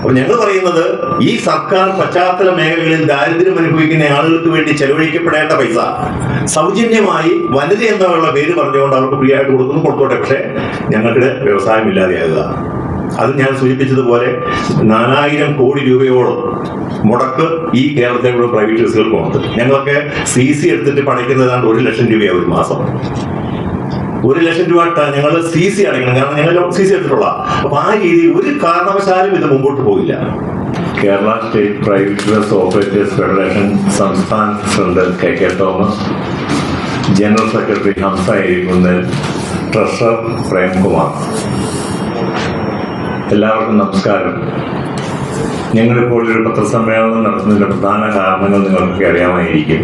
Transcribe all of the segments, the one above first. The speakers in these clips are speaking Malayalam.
അപ്പൊ ഞങ്ങൾ പറയുന്നത് ഈ സർക്കാർ പശ്ചാത്തല മേഖലകളിൽ ദാരിദ്ര്യം അനുഭവിക്കുന്ന ആളുകൾക്ക് വേണ്ടി ചെലവഴിക്കപ്പെടേണ്ട പൈസ സൗജന്യമായി വനിത എന്നുള്ള പേര് പറഞ്ഞുകൊണ്ട് അവർക്ക് ഫ്രീ ആയിട്ട് കൊടുത്തോട്ടെ. പക്ഷെ ഞങ്ങൾക്ക് വ്യവസായം ഇല്ലാതെയാകുക. അത് ഞാൻ സൂചിപ്പിച്ചതുപോലെ 4000 കോടി രൂപയോളം മുടക്ക് ഈ കേരളത്തിലുള്ള പ്രൈവറ്റ് ബസ്സുകൾക്ക് ഉണ്ട്. ഞങ്ങളൊക്കെ CC എടുത്തിട്ട് പഠിക്കുന്നതാണ് 1 ലക്ഷം രൂപയാണ് ഒരു മാസം. 1 ലക്ഷം രൂപ ഞങ്ങൾ CC അടയ്ക്കണം. കാരണം ഞങ്ങൾ CC എടുത്തിട്ടുള്ള. അപ്പൊ ആ രീതിയിൽ ഒരു കാരണവശാലും ഇത് മുമ്പോട്ട് പോകില്ല. Kerala state private bus operators federation സംസ്ഥാന president KK Thomas, general secretary Hamsa Erikunnel, treasurer Premkumar. എല്ലാവർക്കും നമസ്കാരം. ഞങ്ങളിപ്പോൾ ഒരു പത്രസമ്മേളനം നടത്തുന്നതിന്റെ പ്രധാന കാരണങ്ങൾ നിങ്ങൾക്കൊക്കെ അറിയാമായിരിക്കും.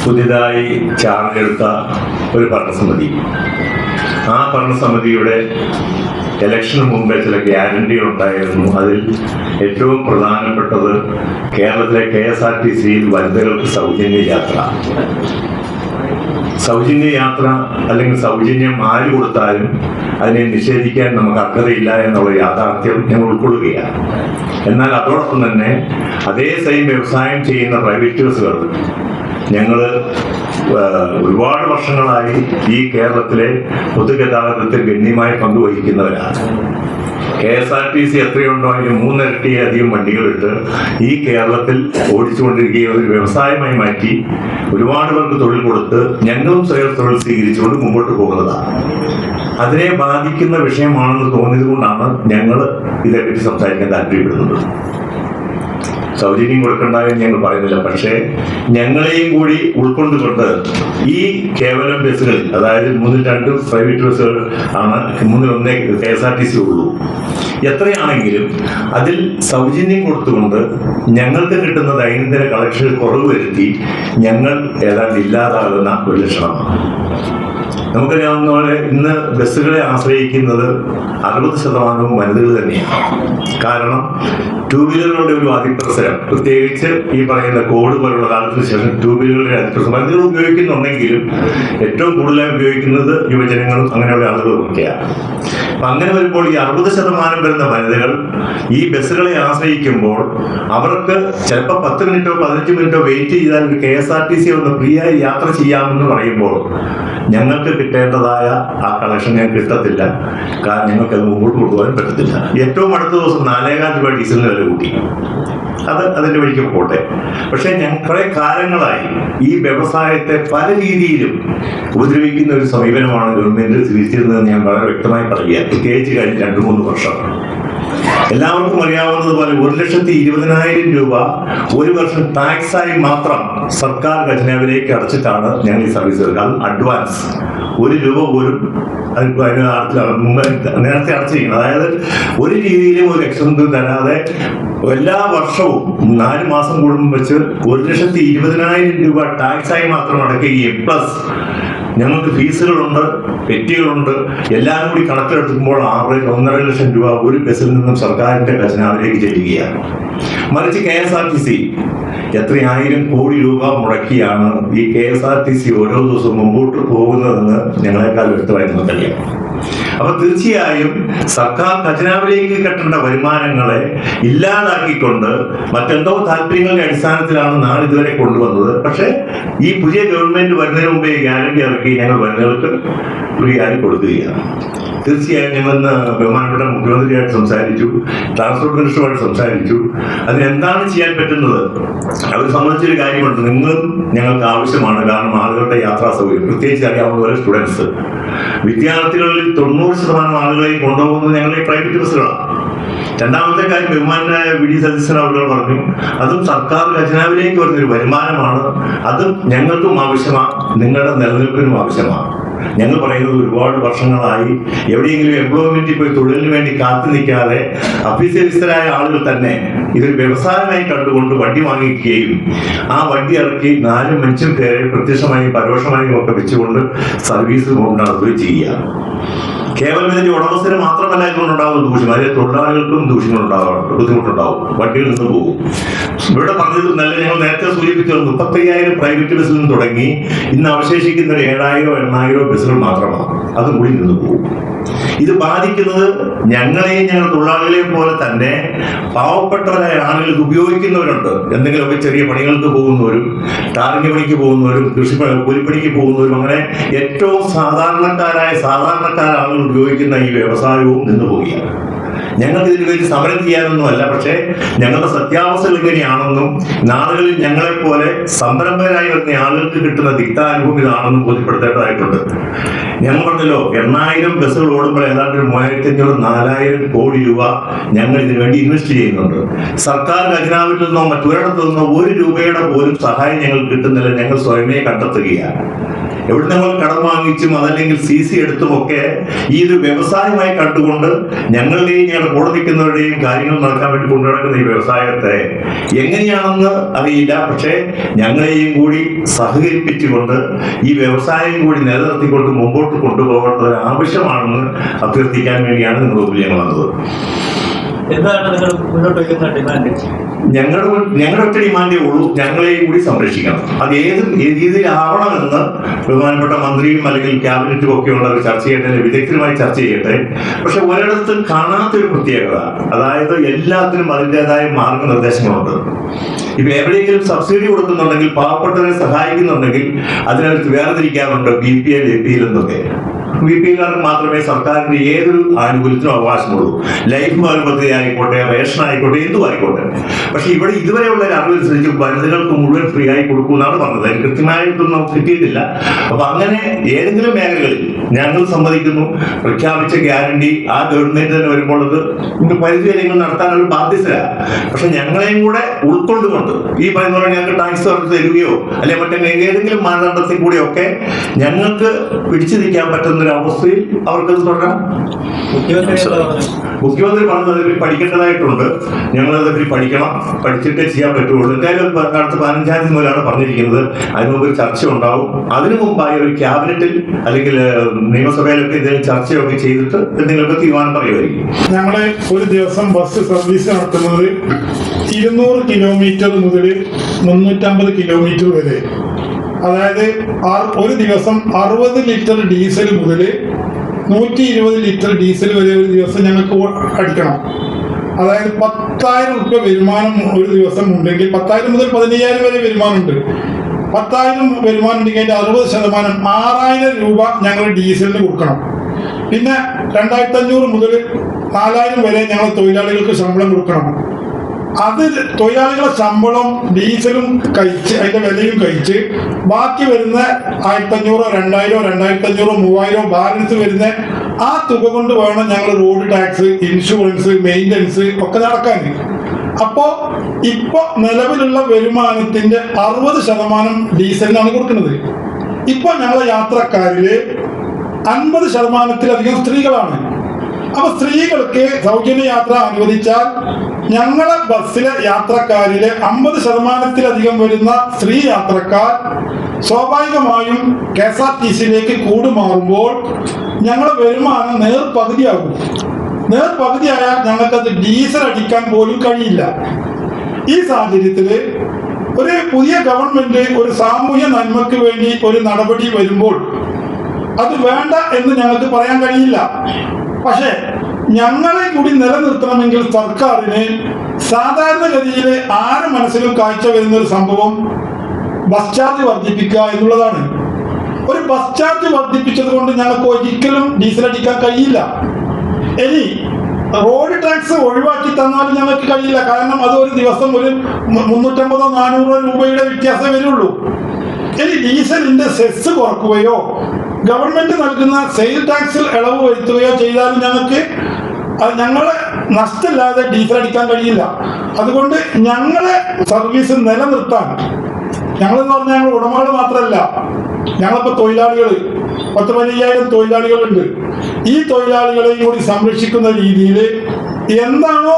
പുതിയതായി ചാർജ് എടുത്ത ഒരു ഭരണസമിതി, ആ ഭരണസമിതിയുടെ ഇലക്ഷന് മുമ്പേ ചില ഗ്യാരണ്ടികൾ ഉണ്ടായിരുന്നു. അതിൽ ഏറ്റവും പ്രധാനപ്പെട്ടത് കേരളത്തിലെ KSRTCയിൽ വനിതകൾക്ക് സൗജന്യ യാത്ര. സൗജന്യ യാത്ര അല്ലെങ്കിൽ സൗജന്യം ആര് കൊടുത്താലും അതിനെ നിഷേധിക്കാൻ നമുക്ക് അർഹതയില്ല എന്നുള്ള യാഥാർത്ഥ്യം ഞങ്ങൾ ഉൾക്കൊള്ളുകയാണ്. എന്നാൽ അതോടൊപ്പം തന്നെ അതേ സെയിം വ്യവസായം ചെയ്യുന്ന പ്രൈവറ്റ് ബസ്സുകൾ ഞങ്ങൾ ഒരുപാട് വർഷങ്ങളായി ഈ കേരളത്തിലെ പൊതുഗതാഗതത്തിൽ ഗണ്യമായി പങ്കുവഹിക്കുന്നവരാണ്. KSRTC എത്രയുണ്ടോ അതിന് 3 ഇരട്ടിയധികം വണ്ടികളിട്ട് ഈ കേരളത്തിൽ ഓടിച്ചുകൊണ്ടിരിക്കുകയും ഒരു വ്യവസായമായി മാറ്റി ഒരുപാട് പേർക്ക് തൊഴിൽ കൊടുത്ത് ഞങ്ങളും സ്വയം തൊഴിൽ സ്വീകരിച്ചുകൊണ്ട് മുമ്പോട്ട് പോകുന്നതാണ്. അതിനെ ബാധിക്കുന്ന വിഷയമാണെന്ന് തോന്നിയത് കൊണ്ടാണ് ഞങ്ങൾ ഇതേപ്പറ്റി സംസാരിക്കാൻ താല്പര്യപ്പെടുന്നത്. സൗജന്യം കൊടുക്കണ്ടായെന്ന് ഞങ്ങൾ പറയുന്നില്ല. പക്ഷേ ഞങ്ങളെയും കൂടി ഉൾക്കൊണ്ടുകൊണ്ട് ഈ കേവലം ബസ്സുകളിൽ, അതായത് 3-2 പ്രൈവറ്റ് ബസ്സുകൾ ആണ്, 3-1 KSRTC ഉള്ളൂ. എത്രയാണെങ്കിലും അതിൽ സൗജന്യം കൊടുത്തുകൊണ്ട് ഞങ്ങൾക്ക് കിട്ടുന്ന ദൈനംദിന കളക്ഷൻ കുറവ് വരുത്തി ഞങ്ങൾ ഏതാണ്ട് ഇല്ലാതാകുന്ന ഒരു ലക്ഷണമാണ്. നമുക്കറിയാവുന്ന പോലെ ഇന്ന് ബസ്സുകളെ ആശ്രയിക്കുന്നത് 60% വനിതകൾ തന്നെയാണ്. കാരണം 2 വീലറുകളുടെ ഒരു അതിപ്രസരം, പ്രത്യേകിച്ച് ഈ പറയുന്ന കോവിഡ് പോലുള്ള കാലത്തിന് ശേഷം 2 വീലറുകളുടെ അതിപ്രസരം വനിതകൾ ഉപയോഗിക്കുന്നുണ്ടെങ്കിലും ഏറ്റവും കൂടുതലായി ഉപയോഗിക്കുന്നത് യുവജനങ്ങളും അങ്ങനെയുള്ള ആളുകളും ഒക്കെയാണ്. അപ്പൊ അങ്ങനെ വരുമ്പോൾ ഈ 60% വരുന്ന വനിതകൾ ഈ ബസ്സുകളെ ആശ്രയിക്കുമ്പോൾ അവർക്ക് ചിലപ്പോൾ 10 മിനിറ്റോ 15 മിനിറ്റോ വെയിറ്റ് ചെയ്താൽ ഒരു KSRTC ഒന്ന് ഫ്രീ ആയി യാത്ര ചെയ്യാമെന്ന് പറയുമ്പോൾ ഞങ്ങൾക്ക് കിട്ടേണ്ടതായ ആ കളക്ഷൻ ഞങ്ങൾക്ക് കിട്ടത്തില്ല. കാരണം ഞങ്ങൾക്ക് അത് മുമ്പോട്ട് കൊണ്ടുപോകാൻ പറ്റത്തില്ല. ഏറ്റവും അടുത്ത ദിവസം 4.25 രൂപ ഡീസലിന് വില കൂട്ടി. അത് അതിന്റെ വഴിക്ക് പോട്ടെ. പക്ഷെ കുറെ കാലങ്ങളായി ഈ വ്യവസായത്തെ പല രീതിയിലും ഉപദ്രവിക്കുന്ന ഒരു സമീപനമാണ് ഗവൺമെന്റ് സ്വീകരിച്ചിരുന്നതെന്ന് ഞാൻ വളരെ വ്യക്തമായി പറയുക. പ്രത്യേകിച്ച് കഴിഞ്ഞ 2-3 വർഷം എല്ലാവർക്കും അറിയാവുന്നതുപോലെ 1,20,000 രൂപ ഒരു വർഷം ടാക്സായി മാത്രം സർക്കാർ ഖജനാവിലേക്ക് അടച്ചിട്ടാണ് ഞങ്ങൾ ഈ സർവീസ് എടുക്കുക. അത് അഡ്വാൻസ് 1 രൂപ പോലും നേരത്തെ അടച്ചിരിക്കുന്നത്. അതായത് ഒരു രീതിയിലും ഒരു എക്സ്പെൻസ് തരാതെ എല്ലാ വർഷവും 4 മാസം കൂടുമ്പോൾ വെച്ച് 1,20,000 രൂപ ടാക്സായി മാത്രം അടയ്ക്കുകയും പ്ലസ് ഞങ്ങൾക്ക് ഫീസുകളുണ്ട്, പെറ്റികളുണ്ട്, എല്ലാവരും കൂടി കണക്കെടുക്കുമ്പോൾ ആവറേജ് 1.5 ലക്ഷം രൂപ ഒരു ബസ്സിൽ നിന്നും സർക്കാരിന്റെ ഖജനാവിലേക്ക് ചെല്ലുകയാണ്. മറിച്ച് KSRTC എത്രയായിരം കോടി രൂപ മുടക്കിയാണ് ഈ KSRTC ഓരോ ദിവസവും മുമ്പോട്ട് പോകുന്നതെന്ന് ഞങ്ങളെക്കാൾ വ്യക്തമായി നമുക്കറിയാം. അപ്പൊ തീർച്ചയായും സർക്കാർ ഖജനാവിലേക്ക് കെട്ടേണ്ട വരുമാനങ്ങളെ ഇല്ലാതാക്കിക്കൊണ്ട് മറ്റെന്തോ താല്പര്യങ്ങളുടെ അടിസ്ഥാനത്തിലാണ് നാളെ ഇതുവരെ കൊണ്ടുവന്നത്. പക്ഷെ ഈ പുതിയ ഗവൺമെന്റ് വരുന്നതിന് മുമ്പേ ഗ്യാരണ്ടി ഇറക്കി ഞങ്ങൾ വനിതകൾക്ക് ഫ്രീ ആയി കൊടുക്കുകയാണ്. തീർച്ചയായും ഞങ്ങൾ ഇന്ന് ബഹുമാനപ്പെട്ട മുഖ്യമന്ത്രിയായിട്ട് സംസാരിച്ചു, ട്രാൻസ്പോർട്ട് മിനിസ്റ്ററുമായിട്ട് സംസാരിച്ചു. അതിനെന്താണ് ചെയ്യാൻ പറ്റുന്നത് അവർ സംബന്ധിച്ചൊരു കാര്യമുണ്ട്. നിങ്ങളും ഞങ്ങൾക്ക് ആവശ്യമാണ്. കാരണം ആളുകളുടെ യാത്രാ സൗകര്യം, പ്രത്യേകിച്ച് അറിയാവുന്ന പോലെ സ്റ്റുഡൻസ്, വിദ്യാർത്ഥികളിൽ 90% ആളുകളെയും കൊണ്ടുപോകുന്നത് ഞങ്ങളുടെ പ്രൈവറ്റ് ബസ്സുകളാണ്. രണ്ടാമത്തെ കാര്യം ബഹുമാനായ VD സതീശൻ അവർ പറഞ്ഞു, അതും സർക്കാർ ഖജനാവിലേക്ക് വരുന്നൊരു വരുമാനമാണ്. അതും ഞങ്ങൾക്കും ആവശ്യമാണ്, നിങ്ങളുടെ നിലനിൽപ്പിനും ആവശ്യമാണ്. ഞങ്ങൾ പറയുന്നത് ഒരുപാട് വർഷങ്ങളായി എവിടെയെങ്കിലും എംപ്ലോയ്മെന്റിൽ പോയി തൊഴിലിന് വേണ്ടി കാത്തു നിൽക്കാതെ അഭ്യസ്തരായ ആളുകൾ തന്നെ ഇതൊരു വ്യവസായമായി കണ്ടുകൊണ്ട് വണ്ടി വാങ്ങിക്കുകയും ആ വണ്ടി ഇറക്കി 4-5 പേരെ പ്രത്യക്ഷമായും പരോക്ഷമായും ഒക്കെ വെച്ചുകൊണ്ട് സർവീസ് നടത്തുകയും ചെയ്യുക. കേവലം ഇതിന്റെ ഉടമസ്ഥന് മാത്രമല്ല ഇതുകൊണ്ടുണ്ടാകുന്ന ദൂഷ്യം, അതിലെ തൊഴിലാളികൾക്കും ദൂഷ്യങ്ങളുണ്ടാകാറുണ്ട്, ബുദ്ധിമുട്ടുണ്ടാവും, വണ്ടിയിൽ നിന്ന് പോകും. ഇവിടെ പറഞ്ഞത് നല്ല ഞങ്ങൾ നേരത്തെ സൂചിപ്പിച്ചത് 35,000 പ്രൈവറ്റ് ബസ്സിൽ നിന്ന് തുടങ്ങി ഇന്ന് അവശേഷിക്കുന്ന 7,000-8,000 ബസ്സുകൾ മാത്രമാണ്. അതും കൂടി നിന്ന് പോകും. ഇത് ബാധിക്കുന്നത് ഞങ്ങളെയും ഞങ്ങൾ തൊഴിലാളികളെയും പോലെ തന്നെ പാവപ്പെട്ടവരായ ആളുകൾ ഇത് ഉപയോഗിക്കുന്നവരുണ്ട്. എന്തെങ്കിലുമൊക്കെ ചെറിയ പണികൾക്ക് പോകുന്നവരും, ടാറിംഗ് പണിക്ക് പോകുന്നവരും, കൂലിപ്പണിക്ക് പോകുന്നവരും, അങ്ങനെ ഏറ്റവും സാധാരണക്കാരായ ആളുകൾ ഉപയോഗിക്കുന്ന ഈ വ്യവസായവും നിന്നുപോവുകയാണ്. ഞങ്ങൾക്ക് ഇതിനു വേണ്ടി സമരം ചെയ്യാനൊന്നുമല്ല, പക്ഷേ ഞങ്ങളുടെ സത്യാവസ്ഥകൾ ഇങ്ങനെയാണെന്നും നാളുകളിൽ ഞങ്ങളെപ്പോലെ സംരംഭകരായി വരുന്ന ആളുകൾക്ക് കിട്ടുന്ന ദിക്താനുഭവം ഇതാണെന്നും ബോധ്യപ്പെടുത്തേണ്ടതായിട്ടുണ്ട്. ഞങ്ങൾ പറഞ്ഞല്ലോ, 8000 ബസ്സുകൾ ഓടുമ്പോൾ ഏതാണ്ട് 3500-4000 കോടി രൂപ ഞങ്ങൾ ഇതിനു വേണ്ടി ഇൻവെസ്റ്റ് ചെയ്യുന്നുണ്ട്. സർക്കാർ ഖജനാവിൽ നിന്നോ മറ്റൊരിടത്തു നിന്നോ 1 രൂപയുടെ പോലും സഹായം ഞങ്ങൾക്ക് കിട്ടുന്നില്ല. ഞങ്ങൾ സ്വയമേ കണ്ടെത്തുകയാണ്. എവിടെ നമ്മൾ കടം വാങ്ങിച്ചും അതല്ലെങ്കിൽ CC എടുത്തുമൊക്കെ ഈ ഒരു വ്യവസായമായി കണ്ടുകൊണ്ട് ഞങ്ങളുടെയും ഞങ്ങളുടെ കൂടെ നിൽക്കുന്നവരുടെയും കാര്യങ്ങൾ നടക്കാൻ വേണ്ടി കൊണ്ടുനടക്കുന്ന ഈ വ്യവസായത്തെ എങ്ങനെയാണെന്ന് അറിയില്ല, പക്ഷേ ഞങ്ങളെയും കൂടി സഹകരിപ്പിച്ചുകൊണ്ട് ഈ വ്യവസായം കൂടി നിലനിർത്തിക്കൊണ്ട് മുമ്പോട്ട് കൊണ്ടുപോകേണ്ട ഒരു ആവശ്യമാണെന്ന് അഭ്യർത്ഥിക്കാൻ വേണ്ടിയാണ് നിങ്ങൾ മുമ്പിൽ ഞങ്ങൾ വന്നത്. എന്താണ് നിങ്ങൾ മുന്നോട്ട് വയ്ക്കുന്ന ഡിമാൻഡ്? ഞങ്ങളുടെ ഒറ്റ ഡിമാൻഡേ ഉള്ളൂ, ഞങ്ങളെയും കൂടി സംരക്ഷിക്കണം. അത് ഏത് രീതിയിലാവണമെന്ന് ബഹുമാനപ്പെട്ട മന്ത്രിയും അല്ലെങ്കിൽ ക്യാബിനറ്റും ഒക്കെ ഉള്ളവർ ചർച്ച ചെയ്യട്ടെ, വിദഗ്ധരുമായി ചർച്ച ചെയ്യട്ടെ. പക്ഷെ ഒരിടത്തും കാണാത്തൊരു പ്രത്യേകത, അതായത് എല്ലാത്തിനും അതിൻ്റെതായ മാർഗനിർദ്ദേശങ്ങളുണ്ട്. ഇപ്പൊ എവിടെയെങ്കിലും സബ്സിഡി കൊടുക്കുന്നുണ്ടെങ്കിൽ, പാവപ്പെട്ടവരെ സഹായിക്കുന്നുണ്ടെങ്കിൽ അതിനകത്ത് വേർതിരിക്കാറുണ്ട് BPL, APL എന്നൊക്കെ. BPL-കാർക്ക് മാത്രമേ സർക്കാരിന്റെ ഏതൊരു ആനുകൂല്യത്തിനും അവകാശമുള്ളൂ. ലൈഫ് ഭവൻ പദ്ധതി ആയിക്കോട്ടെ, റേഷൻ ആയിക്കോട്ടെ, എന്തും ആയിക്കോട്ടെ. പക്ഷെ ഇവിടെ ഇതുവരെയുള്ള ഒരു അറിവനുസരിച്ച് വനിതകൾക്ക് മുഴുവൻ ഫ്രീ ആയി കൊടുക്കുമെന്നാണ് പറഞ്ഞത്. അതിന് കൃത്യമായിട്ടൊന്നും നമുക്ക് കിട്ടിയിട്ടില്ല. അപ്പൊ അങ്ങനെ ഏതെങ്കിലും മേഖലകളിൽ ഞങ്ങൾ സമ്മതിക്കുന്നു, പ്രഖ്യാപിച്ച ഗ്യാരണ്ടി ആ ഗവൺമെന്റ് തന്നെ വരുമ്പോൾ അത് പരിധി വരെയും നടത്താനൊരു ബാധ്യതയാണ്. പക്ഷെ ഞങ്ങളെയും കൂടെ ഉൾക്കൊണ്ടുകൊണ്ട് ഈ പറയുന്ന പോലെ ഞങ്ങൾക്ക് ടാക്സ് അവർക്ക് തരികയോ അല്ലെങ്കിൽ മറ്റേ ഏതെങ്കിലും മാനദണ്ഡത്തിൽ കൂടെയൊക്കെ ഞങ്ങൾക്ക് പിടിച്ചു നിൽക്കാൻ പറ്റുന്ന ഒരു അവസ്ഥയിൽ അവർക്കത് തുടരാം. മുഖ്യമന്ത്രി പറഞ്ഞത് പഠിക്കേണ്ടതായിട്ടുണ്ട്. ഞങ്ങളത് പഠിക്കണം, പഠിച്ചിട്ടേ ചെയ്യാൻ പറ്റുള്ളൂ. എന്തായാലും അടുത്ത 15-ാം തീയതി മുതലാണ് പറഞ്ഞിരിക്കുന്നത്. അതിന് മുമ്പ് ഒരു ചർച്ച ഉണ്ടാവും. അതിനു മുമ്പായി ഒരു ക്യാബിനറ്റിൽ അല്ലെങ്കിൽ നിയമസഭയിലൊക്കെ ഇതിന് ചർച്ചയൊക്കെ ചെയ്തിട്ട് എന്തെങ്കിലുമൊക്കെ തീരുമാനം പറയുമായിരിക്കും. ഞങ്ങള് ഒരു ദിവസം ബസ് സർവീസ് നടത്തുന്നത് 200 കിലോമീറ്റർ മുതൽ 350 കിലോമീറ്റർ വരെ. അതായത് ഒരു ദിവസം 60 ലിറ്റർ ഡീസൽ മുതൽ 120 ലിറ്റർ ഡീസൽ വരെ ഒരു ദിവസം ഞങ്ങൾക്ക് അടിക്കണം. അതായത് 10,000 രൂപ വരുമാനം ഒരു ദിവസം ഉണ്ടെങ്കിൽ, 10,000 മുതൽ 15,000 വരെ വരുമാനമുണ്ട്. 10,000 വരുമാനം ഉണ്ടെങ്കിൽ അതിന്റെ 60% 6,000 രൂപ ഞങ്ങൾ ഡീസലിന് കൊടുക്കണം. പിന്നെ 2,500 മുതൽ 4,000 വരെ ഞങ്ങൾ തൊഴിലാളികൾക്ക് ശമ്പളം കൊടുക്കണം. അത് തൊഴിലാളികളുടെ ശമ്പളം ഡീസലും കഴിച്ച് അതിന്റെ വിലയും കഴിച്ച് ബാക്കി വരുന്ന 1,500, 2,000, 2,500, 3,000 ബാലൻസ് വരുന്ന ആ തുക കൊണ്ട് വേണം ഞങ്ങൾ റോഡ് ടാക്സ്, ഇൻഷുറൻസ്, മെയിൻ്റനൻസ് ഒക്കെ നടക്കാൻ. അപ്പോ ഇപ്പൊ നിലവിലുള്ള വരുമാനത്തിന്റെ 60% ഡീസലിനാണ് കൊടുക്കുന്നത്. ഇപ്പൊ ഞങ്ങളെ യാത്രക്കാരില് 50%-ലധികം സ്ത്രീകളാണ്. അപ്പൊ സ്ത്രീകൾക്ക് സൗജന്യ യാത്ര അനുവദിച്ചാൽ ഞങ്ങളെ ബസ്സിലെ യാത്രക്കാരിലെ 50%-ലധികം വരുന്ന സ്ത്രീ യാത്രക്കാർ സ്വാഭാവികമായും KSRTC-യിലേക്ക് കൂടുമാറുമ്പോൾ ഞങ്ങളുടെ വരുമാനം നേർപകുതിയാകും. നേർപകുതിയായാൽ ഞങ്ങൾക്കത് ഡീസൽ അടിക്കാൻ പോലും കഴിയില്ല. ഈ സാഹചര്യത്തിൽ ഒരു പുതിയ ഗവൺമെന്റ് ഒരു സാമൂഹ്യ നന്മയ്ക്ക് വേണ്ടി ഒരു നടപടി വരുമ്പോൾ അത് വേണ്ട എന്ന് ഞങ്ങൾക്ക് പറയാൻ കഴിയില്ല. പക്ഷെ ഞങ്ങളെ കൂടി നിലനിർത്തണമെങ്കിൽ സർക്കാരിന് സാധാരണഗതിയിൽ ആരും മനസ്സിലും കാഴ്ച വരുന്ന ഒരു സംഭവം ബസ് ചാർജ് വർദ്ധിപ്പിക്കുക എന്നുള്ളതാണ്. ഒരു ബസ് ചാർജ് വർദ്ധിപ്പിച്ചത് കൊണ്ട് ഞങ്ങൾക്ക് ഒരിക്കലും ഡീസൽ അടിക്കാൻ കഴിയില്ല. ഇനി റോഡ് ടാക്സ് ഒഴിവാക്കി തന്നാലും ഞങ്ങൾക്ക് കഴിയില്ല. കാരണം അത് ഒരു ദിവസം ഒരു 350-400 രൂപയുടെ വ്യത്യാസം വരുള്ളൂ. ഇനി ഡീസലിന്റെ സെസ് കുറക്കുകയോ ഗവൺമെന്റ് നൽകുന്ന സെയിൽ ടാക്സിൽ ഇളവ് വരുത്തുകയോ ചെയ്താലും ഞങ്ങളെ നഷ്ടമില്ലാതെ ഡീസൽ അടിക്കാൻ കഴിയില്ല. അതുകൊണ്ട് ഞങ്ങളെ സർവീസ് നിലനിർത്താൻ, ഞങ്ങളെന്ന് പറഞ്ഞാൽ ഞങ്ങൾ ഉടമകൾ മാത്രമല്ല, ഞങ്ങളിപ്പോ തൊഴിലാളികൾ 10-15,000 തൊഴിലാളികളുണ്ട്. ഈ തൊഴിലാളികളെയും കൂടി സംരക്ഷിക്കുന്ന രീതിയിൽ എന്താണോ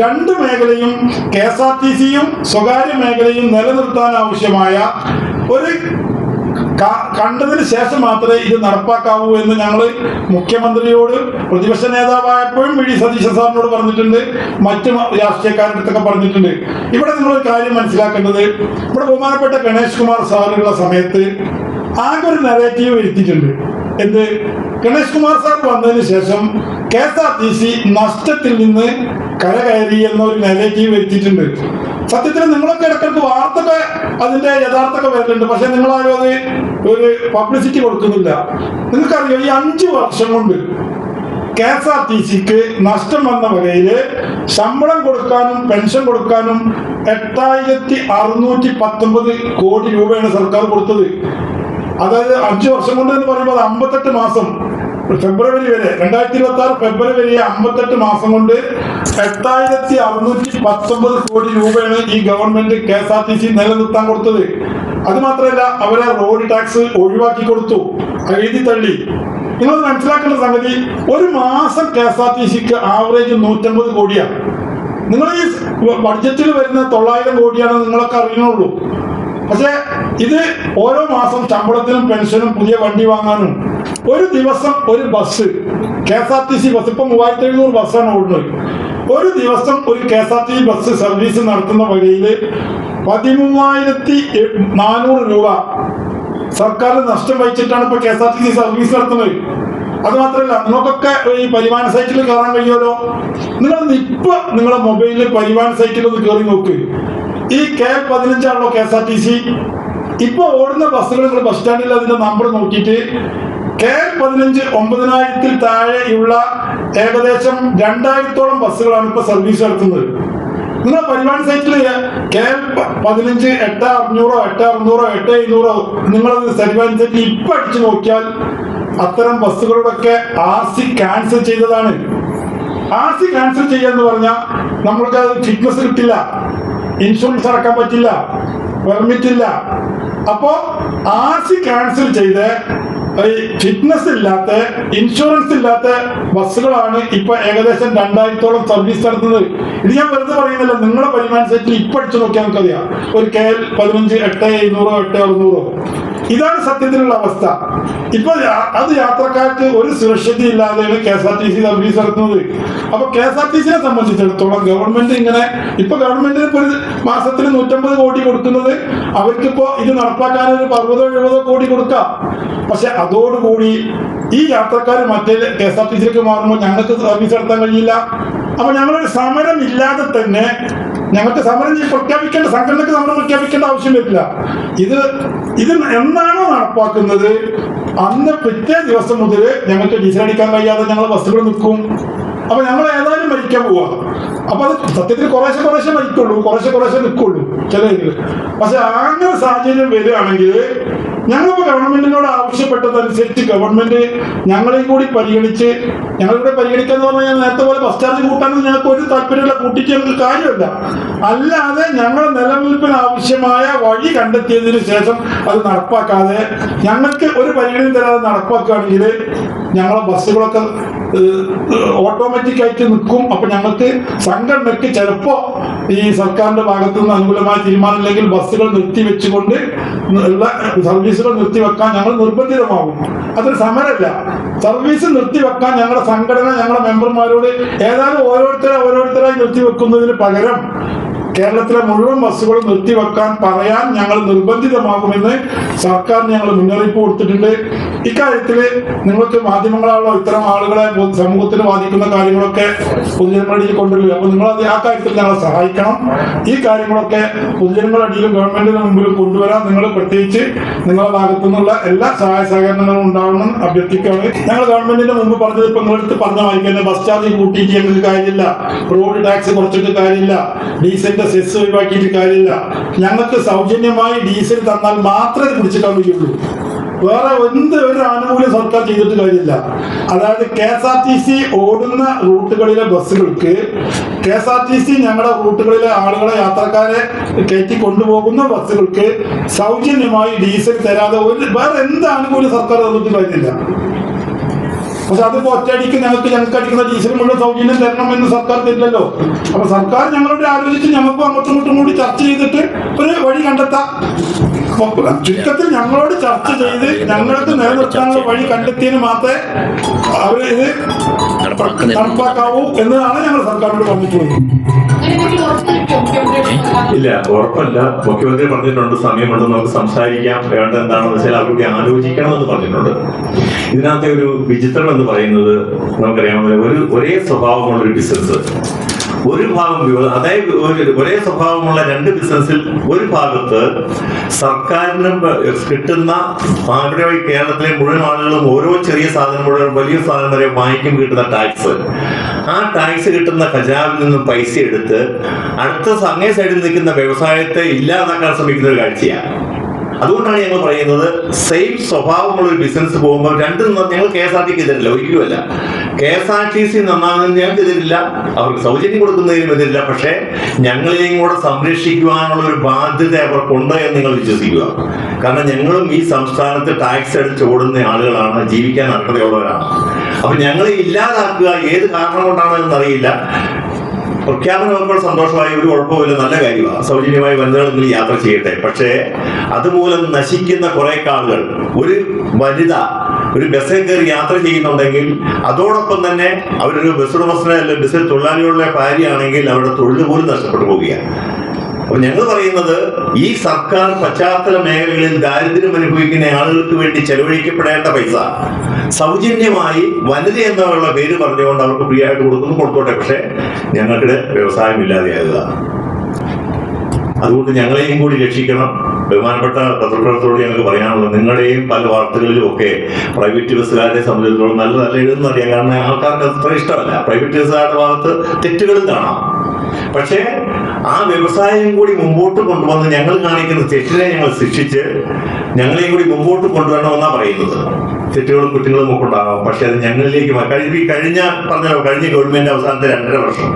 രണ്ട് മേഖലയും KSRTC-യും സ്വകാര്യ മേഖലയും നിലനിർത്താൻ ആവശ്യമായ ഒരു കണ്ടതിന് ശേഷം മാത്രമേ ഇത് നടപ്പാക്കാവൂ എന്ന് ഞങ്ങൾ മുഖ്യമന്ത്രിയോട്, പ്രതിപക്ഷ നേതാവായപ്പോഴും വി ഡി സതീശൻ സാറിനോട് പറഞ്ഞിട്ടുണ്ട്, മറ്റു രാഷ്ട്രീയക്കാരുടെ അടുത്തൊക്കെ പറഞ്ഞിട്ടുണ്ട്. ഇവിടെ നിങ്ങളൊരു കാര്യം മനസ്സിലാക്കേണ്ടത്, ഇവിടെ ബഹുമാനപ്പെട്ട ഗണേഷ് കുമാർ സാറുള്ള സമയത്ത് ആകെ ഒരു നെഗറ്റീവ് വരുത്തിയിട്ടുണ്ട്. എന്ത് ഗണേഷ് കുമാർ സാർ വന്നതിന് ശേഷം KSRTC നഷ്ടത്തിൽ നിന്ന് കരകയറി എന്നൊരു നെഗറ്റീവ് വരുത്തിയിട്ടുണ്ട്. സത്യത്തിൽ നിങ്ങളൊക്കെ ഇടയ്ക്കിടയ്ക്ക് വാർത്തകൾ അതിന്റെ യഥാർത്ഥമൊക്കെ വരുന്നുണ്ട്, പക്ഷെ നിങ്ങളാരും അത് ഒരു പബ്ലിസിറ്റി കൊടുക്കുന്നില്ല. നിങ്ങൾക്കറിയാം, ഈ 5 വർഷം കൊണ്ട് KSRTCക്ക് നഷ്ടം വന്ന വകയില് ശമ്പളം കൊടുക്കാനും പെൻഷൻ കൊടുക്കാനും 8619 കോടി രൂപയാണ് സർക്കാർ കൊടുത്തത്. അതായത് 5 വർഷം കൊണ്ട് എന്ന് പറയുമ്പോൾ 58 മാസം, ഫെബ്രുവരി വരെ 2026 ഫെബ്രുവരി വരെ 58 മാസം കൊണ്ട് 8619 കോടി രൂപയാണ് ഈ ഗവൺമെന്റ് KSRTC നിലനിർത്താൻ കൊടുത്തത്. അത് മാത്രമല്ല, അവരെ റോഡ് ടാക്സ് ഒഴിവാക്കി കൊടുത്തു, എഴുതി തള്ളി. നിങ്ങൾ മനസ്സിലാക്കേണ്ട സംഗതി, ഒരു മാസം KSRTCക്ക് ആവറേജ് 150 കോടിയാണ്. നിങ്ങൾ ഈ ബഡ്ജറ്റിൽ വരുന്ന 900 കോടിയാണ് നിങ്ങളൊക്കെ അറിയുന്നുള്ളൂ. പക്ഷെ ഇത് ഓരോ മാസം ശമ്പളത്തിനും പെൻഷനും പുതിയ വണ്ടി വാങ്ങാനും ഒരു ദിവസം ഒരു ബസ് KSRTC ബസ് ഇപ്പൊ 3700 ബസ്സാണ് ഓടുന്നത്. ഒരു ദിവസം ഒരു KSRTC ബസ് സർവീസ് നടത്തുന്ന വകയില് 13,400 രൂപ സർക്കാർ നഷ്ടം വഹിച്ചിട്ടാണ് ഇപ്പൊ KSRTC സർവീസ് നടത്തുന്നത്. അത് മാത്രമല്ല, നിങ്ങൾക്കൊക്കെ ഈ പരിവാഹൻ സൈറ്റിൽ കയറാൻ കഴിയുമല്ലോ. ഇപ്പൊ നിങ്ങളെ മൊബൈലിൽ പരിവാഹൻ സൈറ്റിൽ ഒന്ന് കയറി നോക്ക്. ഈ K15 ആണല്ലോ KSRTC. ഇപ്പൊ ഓടുന്ന ബസ്സുകൾ നിങ്ങൾ ബസ് സ്റ്റാൻഡിൽ അതിന്റെ നമ്പർ നോക്കിയിട്ട് K15 9,000-ൽ താഴെയുള്ള ഏകദേശം 2000-ഓളം ബസ്സുകളാണ് ഇപ്പൊ സർവീസ് നടത്തുന്നത്. നിങ്ങൾ പരിവാഹൻ സൈറ്റിൽ K15 8600 8600 8500 നിങ്ങളത് പരിവാഹൻ സൈറ്റിൽ ഇപ്പൊ അടിച്ചു നോക്കിയാൽ അത്തരം ബസ്സുകളുടെയൊക്കെ RC ക്യാൻസൽ ചെയ്തതാണ്. RC ക്യാൻസൽ ചെയ്യാന്ന് പറഞ്ഞാൽ നമ്മൾക്ക് അത് ഫിറ്റ്നസ് കിട്ടില്ല, ഇൻഷുറൻസ് അടക്കാൻ പറ്റില്ല, പെർമിറ്റ് ഇല്ല. അപ്പോ RC ക്യാൻസൽ ചെയ്ത് ഫിറ്റ്നസ് ഇല്ലാത്ത, ഇൻഷുറൻസ് ഇല്ലാത്ത ബസ്സുകളാണ് ഇപ്പൊ ഏകദേശം 2000-ഓളം സർവീസ് നടത്തുന്നത്. ഇത് ഞാൻ വെറുതെ പറയുന്നില്ല, നിങ്ങളെ പരിമാന സൈറ്റിൽ ഇപ്പൊ അടിച്ചു നോക്കിയാൽ നമുക്കറിയാം. ഒരു KL15 8500 8600 ഇതാണ് സത്യത്തിലുള്ള അവസ്ഥ. ഇപ്പൊ അത് യാത്രക്കാർക്ക് ഒരു സുരക്ഷിതയില്ലാതെയാണ് KSRTC സർവീസ് നടത്തുന്നത്. അപ്പൊ KSRTCയെ സംബന്ധിച്ചിടത്തോളം ഗവൺമെന്റ് ഇങ്ങനെ ഇപ്പൊ ഗവൺമെന്റിന് ഒരു മാസത്തിന് 150 കോടി കൊടുക്കുന്നത്, അവർക്കിപ്പോ ഇത് നടപ്പാക്കാൻ ഒരു 60-70 കോടി കൊടുക്കാം. പക്ഷെ അതോടുകൂടി ഈ യാത്രക്കാർ മറ്റേ KSRTCയിലേക്ക് മാറുമ്പോൾ ഞങ്ങൾക്ക് സർവീസ് നടത്താൻ കഴിയില്ല. അപ്പൊ ഞങ്ങളൊരു സമരം ഇല്ലാതെ തന്നെ ഞങ്ങൾക്ക് സമരം പ്രഖ്യാപിക്കേണ്ട, സംഘടനക്ക് സമരം പ്രഖ്യാപിക്കേണ്ട ആവശ്യം വരില്ല. ഇത് എന്നാണോ നടപ്പാക്കുന്നത് അന്ന് പിറ്റേ ദിവസം മുതൽ ഞങ്ങൾക്ക് ഡീസൽ അടിക്കാൻ കഴിയാതെ ഞങ്ങൾ ബസ്സുകൾ നിൽക്കും. അപ്പൊ ഞങ്ങൾ ഏതായാലും മരിക്കാൻ പോവാ. അപ്പൊ അത് സത്യത്തിൽ കുറേശ്ശെ മരിക്കുള്ളൂ, കുറേശ്ശെ നിൽക്കുള്ളൂ ചില ഇതിൽ. പക്ഷെ അങ്ങനെ സാഹചര്യം വരികയാണെങ്കിൽ ഞങ്ങളിപ്പോ ഗവൺമെന്റിനോട് ആവശ്യപ്പെട്ടതനുസരിച്ച് ഗവൺമെന്റ് ഞങ്ങളെയും കൂടി പരിഗണിച്ച്, ഞങ്ങളിവിടെ പരിഗണിക്കാന്ന് പറഞ്ഞാൽ നേരത്തെ പോലെ ബസ് ചാർജ് കൂട്ടാനൊന്നും ഞങ്ങൾക്ക് ഒരു താല്പര്യമില്ല, കൂട്ടിയിട്ട് ഞങ്ങൾക്ക് കാര്യമില്ല. അല്ലാതെ ഞങ്ങൾ നിലനിൽപ്പിന് ആവശ്യമായ വഴി കണ്ടെത്തിയതിനു ശേഷം അത് നടപ്പാക്കാതെ ഞങ്ങൾക്ക് ഒരു പരിഗണന തരാതെ നടപ്പാക്കുകയാണെങ്കിൽ ഞങ്ങളെ ബസ്സുകളൊക്കെ ഓട്ടോമാറ്റിക് ആയിട്ട് നിൽക്കും. അപ്പൊ ഞങ്ങൾക്ക് സംഘടനയ്ക്ക് ചിലപ്പോ ഈ സർക്കാരിന്റെ ഭാഗത്തു നിന്ന് അനുകൂലമായ തീരുമാനമില്ലെങ്കിൽ ബസ്സുകൾ നിർത്തിവെച്ചുകൊണ്ട് ഉള്ള സർവീസുകൾ നിർത്തിവെക്കാൻ ഞങ്ങൾ നിർബന്ധിതമാകും. അതൊരു സമരമല്ല. സർവീസ് നിർത്തിവെക്കാൻ ഞങ്ങളുടെ സംഘടന ഞങ്ങളുടെ മെമ്പർമാരോട് ഏതായാലും ഓരോരുത്തരായി നിർത്തിവെക്കുന്നതിന് പകരം കേരളത്തിലെ മുഴുവൻ ബസ്സുകളും നിർത്തിവെക്കാൻ പറയാൻ ഞങ്ങൾ നിർബന്ധിതമാകുമെന്ന് സർക്കാരിന് ഞങ്ങൾ മുന്നറിയിപ്പ് കൊടുത്തിട്ടുണ്ട്. ഇക്കാര്യത്തിൽ നിങ്ങൾക്ക് മാധ്യമങ്ങളാണല്ലോ ഇത്തരം ആളുകളെ സമൂഹത്തിന് ബാധിക്കുന്ന കാര്യങ്ങളൊക്കെ പൊതുജനങ്ങളുടെ കൊണ്ടുവരിക. അപ്പൊ നിങ്ങൾ ആ കാര്യത്തിൽ ഞങ്ങളെ സഹായിക്കണം. ഈ കാര്യങ്ങളൊക്കെ പൊതുജനങ്ങളുടെ അടിയിലും ഗവൺമെന്റിന് മുമ്പിലും കൊണ്ടുവരാൻ നിങ്ങൾ പ്രത്യേകിച്ച് നിങ്ങളുടെ ഭാഗത്തു നിന്നുള്ള എല്ലാ സഹായ സഹകരണങ്ങളും ഉണ്ടാവണം അഭ്യർത്ഥിക്കുകയാണ്. ഞങ്ങൾ ഗവൺമെന്റിന്റെ മുമ്പ് പറഞ്ഞത് ഇപ്പൊ നിങ്ങളടുത്ത് പറഞ്ഞ വായിക്കുന്നത് ബസ് ചാർജ് കൂട്ടിയിട്ട് ഞങ്ങൾക്ക് കാര്യമില്ല, റോഡ് ടാക്സ് കുറച്ചിട്ട് കാര്യമില്ല, ഡീസലിന്റെ സെസ് ഒഴിവാക്കിയിട്ട് കാര്യമില്ല. ഞങ്ങൾക്ക് സൗജന്യമായി ഡീസൽ തന്നാൽ മാത്രമേ പിടിച്ചിട്ടാൻ കഴിയുള്ളൂ. വേറെ ഒരു ആനുകൂല്യം സർക്കാർ ചെയ്തിട്ട് കാര്യമില്ല. അതായത് KSRTC ഓടുന്ന റൂട്ടുകളിലെ ബസ്സുകൾക്ക് KSRTC ഞങ്ങളുടെ റൂട്ടുകളിലെ ആളുകളെ യാത്രക്കാരെ കയറ്റി കൊണ്ടുപോകുന്ന ബസ്സുകൾക്ക് സൗജന്യമായി ഡീസൽ തരാതെ വേറെ എന്ത് ആനുകൂല്യം സർക്കാർ തന്നിട്ട് കാര്യമില്ല. പക്ഷെ അതിപ്പോ ഒറ്റയടിക്ക് ഞങ്ങൾക്ക് അടിക്കുന്ന ഡീസൽ മുഴുവൻ സൗജന്യം തരണമെന്ന് സർക്കാർ തരില്ലല്ലോ. അപ്പൊ സർക്കാർ ഞങ്ങളോട് ആലോചിച്ച് ഞങ്ങൾക്ക് അങ്ങോട്ടും ഇങ്ങോട്ടും കൂടി ചർച്ച ചെയ്തിട്ട് ഒരു വഴി കണ്ടെത്താം. ചുരുക്കത്തിൽ ഞങ്ങളോട് ചർച്ച ചെയ്ത് ഞങ്ങൾക്ക് നിലനിർത്താനുള്ള വഴി കണ്ടെത്തിയതിന് മാത്രമേ അവർ ഇത് നടപ്പാക്കാവൂ എന്നതാണ് ഞങ്ങൾ സർക്കാരിനോട് പറഞ്ഞിട്ടുള്ളത്. ഇല്ല, ഉറപ്പല്ല. മുഖ്യമന്ത്രി പറഞ്ഞിട്ടുണ്ട് സമയമുണ്ട്, നമുക്ക് സംസാരിക്കാം, വേണ്ട എന്താണെന്ന് വെച്ചാൽ അവരുടെ ആലോചിക്കണമെന്ന് പറഞ്ഞിട്ടുണ്ട്. ഇതിനകത്തെ ഒരു വിചിത്രം എന്ന് പറയുന്നത് നമുക്കറിയാമല്ലോ, ഒരേ സ്വഭാവമുള്ള ഒരു ബിസിനസ്, ഒരു ഭാഗം അതായത് ഒരേ സ്വഭാവമുള്ള രണ്ട് ബിസിനസ്സിൽ ഒരു ഭാഗത്ത് സർക്കാരിന് കിട്ടുന്ന ആഗ്രഹമായി കേരളത്തിലെ മുഴുവൻ ആളുകളും ഓരോ ചെറിയ സാധനം മുഴുവൻ വലിയ സാധനം വരെ വാങ്ങിക്കും കിട്ടുന്ന ടാക്സ്, ആ ടാക്സ് കിട്ടുന്ന ഖജാവിൽ നിന്നും പൈസ എടുത്ത് അടുത്ത അങ്ങേ സൈഡിൽ നിൽക്കുന്ന വ്യവസായത്തെ ഇല്ലാതാക്കാൻ ശ്രമിക്കുന്ന ഒരു കാഴ്ചയാണ്. അതുകൊണ്ടാണ് ഞങ്ങൾ പറയുന്നത്, സെയിം സ്വഭാവമുള്ള ഒരു ബിസിനസ് പോകുമ്പോൾ രണ്ടും ഞങ്ങൾ KSRTക്ക് എതിരില്ല, ഒരിക്കലുമല്ല. KSRTC നന്നാകുന്നതിന് ഞങ്ങൾക്ക് എതിരില്ല, അവർക്ക് സൗജന്യം കൊടുക്കുന്നതിനും എതിരില്ല. പക്ഷേ ഞങ്ങളെയും കൂടെ സംരക്ഷിക്കുവാനുള്ള ഒരു ബാധ്യത അവർക്കുണ്ട് എന്ന് നിങ്ങൾ വിശ്വസിക്കുക. കാരണം ഞങ്ങളും ഈ സംസ്ഥാനത്ത് ടാക്സ് അടിച്ച് ഓടുന്ന ആളുകളാണ്, ജീവിക്കാൻ അർഹതയുള്ളവരാണ്. അപ്പൊ ഞങ്ങളെ ഇല്ലാതാക്കുക ഏത് കാരണം കൊണ്ടാണെന്ന് അറിയില്ല. പ്രഖ്യാപനം ഇപ്പോൾ സന്തോഷമായി, ഒരു കുഴപ്പമില്ല, നല്ല കാര്യമാണ്. സൗജന്യമായി വനിതകൾ യാത്ര ചെയ്യട്ടെ. പക്ഷേ അതുമൂലം നശിക്കുന്ന കുറെ ആളുകൾ, ഒരു വനിത ഒരു ബസ്സിൽ കയറി യാത്ര ചെയ്യുന്നുണ്ടെങ്കിൽ അതോടൊപ്പം തന്നെ അവരൊരു ബസ് ഉടമസ്ഥനെ അല്ലെങ്കിൽ ബസ്സിൽ തൊഴിലാളികളുടെ ഭാര്യയാണെങ്കിൽ അവരുടെ തൊഴിൽ പോലും നഷ്ടപ്പെട്ടു പോവുകയാണ്. അപ്പൊ ഞങ്ങൾ പറയുന്നത്, ഈ സർക്കാർ പശ്ചാത്തല മേഖലകളിൽ ദാരിദ്ര്യം അനുഭവിക്കുന്ന ആളുകൾക്ക് വേണ്ടി ചെലവഴിക്കപ്പെടേണ്ട പൈസ സൗജന്യമായി വനിത എന്നുള്ള പേര് പറഞ്ഞുകൊണ്ട് അവർക്ക് ഫ്രീ ആയിട്ട് കൊടുത്തോട്ടെ. പക്ഷെ ഞങ്ങൾക്ക് വ്യവസായം ഇല്ലാതെയാകുക. അതുകൊണ്ട് ഞങ്ങളെയും കൂടി രക്ഷിക്കണം. ബഹുമാനപ്പെട്ട പത്രപ്രവർത്തകരോട് ഞങ്ങൾക്ക് പറയാനുള്ളത്, നിങ്ങളുടെയും പല വാർത്തകളിലും ഒക്കെ പ്രൈവറ്റ് ബസ്സുകാരെ സംബന്ധിച്ചിടത്തോളം നല്ലതല്ല എഴുതുന്നറിയാം. കാരണം ആൾക്കാർക്ക് അത്ര ഇഷ്ടമല്ല. പ്രൈവറ്റ് ബസ്സുകാരുടെ ഭാഗത്ത് തെറ്റുകളും കാണാം. പക്ഷേ ആ വ്യവസായം കൂടി മുമ്പോട്ട് കൊണ്ടുവന്ന് ഞങ്ങൾ കാണിക്കുന്ന തെറ്റിനെ ഞങ്ങൾ ശിക്ഷിച്ച് ഞങ്ങളെയും കൂടി മുമ്പോട്ട് കൊണ്ടുവരണമെന്നാ പറയുന്നത്. തെറ്റുകളും കുറ്റങ്ങളും ഒക്കെ ഉണ്ടാകാം, പക്ഷെ അത് ഞങ്ങളിലേക്ക് കഴിഞ്ഞ ഗവൺമെന്റ് അവസാനത്തെ 2.5 വർഷം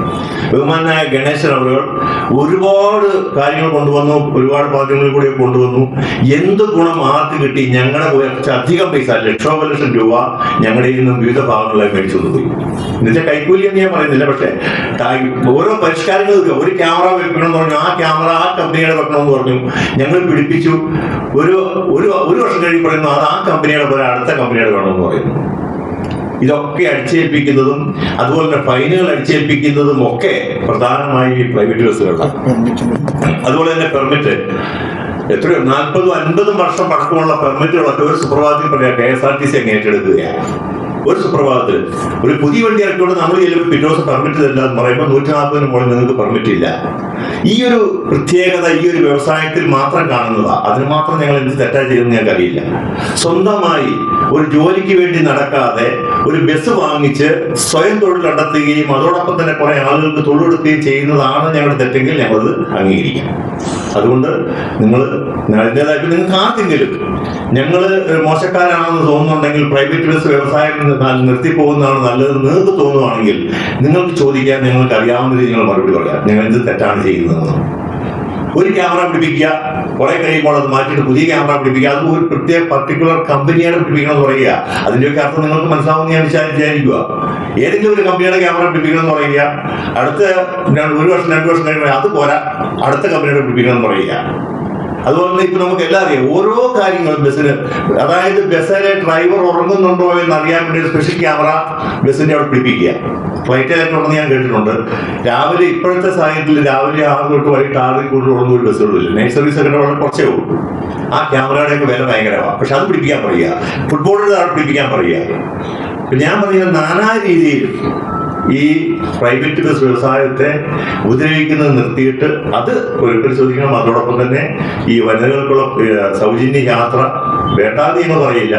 ബഹുമാനായ ഗണേശൻ അവർ ഒരുപാട് കാര്യങ്ങൾ കൊണ്ടുവന്നു, ഒരുപാട് പദ്ധതികളിൽ കൂടി കൊണ്ടുവന്നു. എന്ത് ഗുണം ആർക്ക് കിട്ടി? ഞങ്ങളുടെ അധികം പൈസ, ലക്ഷം രൂപ ഞങ്ങളുടെ നിന്നും വിവിധ ഭാഗങ്ങളിലായി മേടിച്ചു കൊണ്ടുപോയി. എന്നുവെച്ചാൽ കൈക്കൂലി എന്ന് ഞാൻ പറയുന്നില്ല, പക്ഷെ ഓരോ പരിഷ്കാരങ്ങൾ, ഒരു ക്യാമറ വെക്കണമെന്ന് പറഞ്ഞു, ആ ക്യാമറ ആ കമ്പനിയുടെ വെക്കണമെന്ന് പറഞ്ഞു, ഞങ്ങൾ പിടിപ്പിച്ചു. ഒരു വർഷം കഴിഞ്ഞ് പറയുന്നു അത് ആ കമ്പനിയുടെ പോലെ അടുത്ത കമ്പനിയുടെ വേണമെന്ന് പറയുന്നു. ഇതൊക്കെ അടിച്ചേൽപ്പിക്കുന്നതും അതുപോലെ തന്നെ ഫൈനുകൾ അടിച്ചേൽപ്പിക്കുന്നതും ഒക്കെ പ്രധാനമായി പ്രൈവറ്റ് ബസ്സുകളാണ്. അതുപോലെ തന്നെ പെർമിറ്റ്, എത്രയോ 40-50 വർഷം പഴക്കമുള്ള പെർമിറ്റുകളൊക്കെ ഒരു സുപ്രഭാതത്തിൽ പറയാം KSRTC അങ്ങ് ഏറ്റെടുക്കുകയാണ്. ഒരു സുപ്രഭാതത്തിൽ ഒരു പുതിയ വണ്ടി ഇറക്കിക്കൊണ്ട് നമ്മൾ ചിലപ്പോൾ പിറ്റേ ദിവസം പെർമിറ്റ് തരില്ല എന്ന് പറയുമ്പോൾ 140 മുകളിൽ നിങ്ങൾക്ക് പെർമിറ്റ് ഇല്ല. ഈ ഒരു പ്രത്യേകത ഈ ഒരു വ്യവസായത്തിൽ മാത്രം കാണുന്നതാണ്. അതിന് മാത്രം ഞങ്ങൾ എന്ത് തെറ്റാ ചെയ്തെന്ന് ഞങ്ങൾക്ക് അറിയില്ല. സ്വന്തമായി ഒരു ജോലിക്ക് വേണ്ടി നടക്കാതെ ഒരു ബസ് വാങ്ങിച്ച് സ്വയം തൊഴിൽ കണ്ടെത്തുകയും അതോടൊപ്പം തന്നെ കുറെ ആളുകൾക്ക് തൊഴിലെടുക്കുകയും ചെയ്യുന്നതാണ് ഞങ്ങളുടെ തെറ്റെങ്കിൽ ഞങ്ങളത് അംഗീകരിക്കാം. അതുകൊണ്ട് നിങ്ങൾ അതിൻ്റെതായിട്ട് നിങ്ങൾക്ക് ആർക്കെങ്കിലും ഞങ്ങൾ മോശക്കാരാണെന്ന് തോന്നുന്നുണ്ടെങ്കിൽ പ്രൈവറ്റ് ബസ് വ്യവസായം നിർത്തിപ്പോകുന്നതാണ് നല്ലതെന്ന് നിങ്ങൾക്ക് തോന്നുവാണെങ്കിൽ നിങ്ങൾക്ക് ചോദിക്കാൻ, നിങ്ങൾക്ക് അറിയാവുന്ന രീതിയിൽ നിങ്ങൾ മറുപടി പറയാം. ഞങ്ങൾ എന്ത് തെറ്റാണ് ചെയ്യുന്നത്. ഒരു ക്യാമറ പിടിപ്പിക്കുക, കുറെ കഴിയുമ്പോൾ അത് മാറ്റിയിട്ട് പുതിയ ക്യാമറ പിടിപ്പിക്കുക, അത് ഒരു പ്രത്യേക പർട്ടിക്കുലർ കമ്പനിയാണ് പിടിപ്പിക്കണം എന്ന് പറയുക. അതിൻ്റെയൊക്കെ അർത്ഥം നിങ്ങൾക്ക് മനസ്സിലാവുന്ന ഞാൻ വിചാരിക്കുക. ഏതെങ്കിലും ഒരു കമ്പനിയുടെ ക്യാമറ പിടിപ്പിക്കണം എന്ന് പറയുക, അടുത്ത 1 വർഷം 2 വർഷം കഴിയുമ്പോൾ അത് പോരാ അടുത്ത കമ്പനിയുടെ പിടിപ്പിക്കണം എന്ന് പറയുക. അതുപോലെ തന്നെ ഇപ്പൊ നമുക്ക് എല്ലാം അറിയാം, ഓരോ കാര്യങ്ങളും ബസ്സിന്, അതായത് ബസ്സിലെ ഡ്രൈവർ ഉറങ്ങുന്നുണ്ടോ എന്ന് അറിയാൻ വേണ്ടി ഒരു സ്പെഷ്യൽ ക്യാമറ ബസ്സിന്റെ അവിടെ പിടിപ്പിക്കുക. ഫ്ലൈറ്റിലൊക്കെ ഉണ്ടെന്ന് ഞാൻ കേട്ടിട്ടുണ്ട്. രാവിലെ ഇപ്പോഴത്തെ സാഹചര്യത്തിൽ രാവിലെ 6 തൊട്ട് വൈകിട്ട് 6 കൂടുതൽ ഉള്ള ഒരു ബസ്സുകളില്ല. നൈറ്റ് സർവീസ് ഒക്കെ വളരെ കുറച്ചേ ഉള്ളൂ. ആ ക്യാമറയുടെയൊക്കെ വില ഭയങ്കരമാണ്. പക്ഷെ അത് പിടിപ്പിക്കാൻ പറയുക, ഫുട്ബോളിന്റെ അവിടെ പിടിപ്പിക്കാൻ പറയുക. ഞാൻ പറയുന്നത് നാനാ രീതിയിൽ ഈ പ്രൈവറ്റ് ബസ് വ്യവസായത്തെ ഉപദ്രവിക്കുന്നത് നിർത്തിയിട്ട് അത് പരിശോധിക്കണം. അതോടൊപ്പം തന്നെ ഈ വനിതകൾക്കുള്ള സൗജന്യ യാത്ര വേണ്ടാതെ എന്ന് പറയില്ല,